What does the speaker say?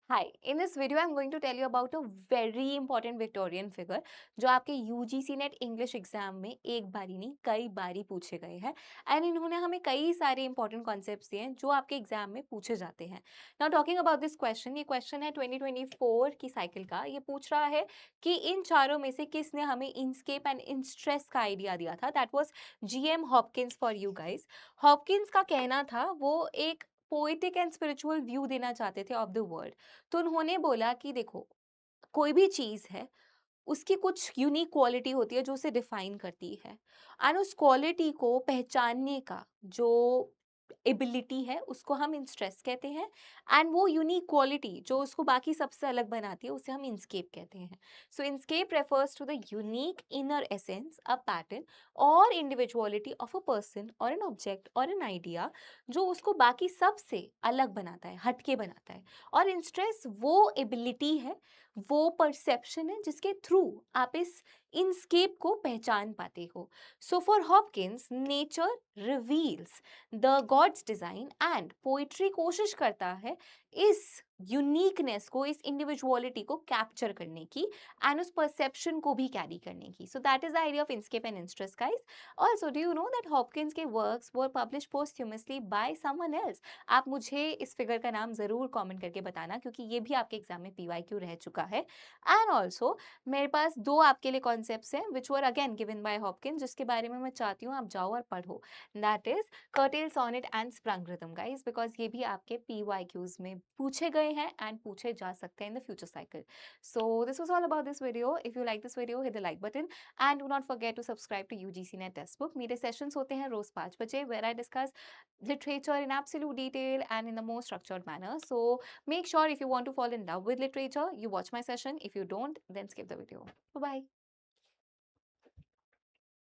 Hi, in this video I'm going to tell you about a very important Victorian figure जो आपके UGC net English exam में एक बारी नहीं कई बारी पूछे गए हैं एंड इन्होंने हमें कई सारे इंपॉर्टेंट कॉन्सेप्ट्स दिए हैं जो आपके एग्जाम में पूछे जाते हैं। Now talking about this question, ये क्वेश्चन है 2024 की साइकिल का। ये पूछ रहा है कि इन चारों में से किसने हमें इनस्केप एंड इन स्ट्रेस का आइडिया दिया था। That was GM Hopkins for you guys. Hopkins का कहना था वो एक पोएटिक एंड स्पिरिचुअल व्यू देना चाहते थे ऑफ द वर्ल्ड। तो उन्होंने बोला कि देखो, कोई भी चीज़ है, उसकी कुछ यूनिक क्वालिटी होती है जो उसे डिफाइन करती है एंड उस क्वालिटी को पहचानने का जो एबिलिटी है उसको हम इंस्ट्रेस कहते हैं एंड वो यूनिक क्वालिटी जो उसको बाकी सबसे अलग बनाती है उसे हम इंस्केप कहते हैं। So inscape refers to the unique inner essence, a pattern और इंडिविजुअलिटी ऑफ अ पर्सन और एन ऑब्जेक्ट और एन आइडिया जो उसको बाकी सबसे अलग बनाता है, हटके बनाता है। और इंस्ट्रेस वो एबिलिटी है, वो परसेप्शन है जिसके थ्रू आप इस इनस्केप को पहचान पाते हो। So for Hopkins nature reveals the gods design and poetry कोशिश करता है इस यूनिकनेस को, इस इंडिविजुअलिटी को कैप्चर करने की एंड उस परसेप्शन को भी कैरी करने की। So that is the idea of inscape and instress guys. Also do you know that Hopkins के works were publish posthumously by someone else. आप मुझे इस फिगर का नाम जरूर कमेंट करके बताना क्योंकि ये भी आपके एग्जाम में पीवाईक्यू रह चुका है। एंड ऑल्सो मेरे पास दो आपके लिए कॉन्सेप्ट्स हैं which were again given by Hopkins जिसके बारे में मैं चाहती हूँ आप जाओ और पढ़ो। That is curtal sonnet and sprung rhythm guys, because ये भी आपके पीवाईक्यूज में पूछे गए हैं एंड पूछे जा सकते हैं in the future cycle. So this was all about this video. If you like this video hit the like button and do not forget to subscribe to UGC NET text book. मेरे sessions होते हैं रोज 5 बजे where I discuss literature in absolute detail and in the most structured manner. So make sure if you want to fall in love with literature, you watch my session. If you don't, then skip the video. Bye bye.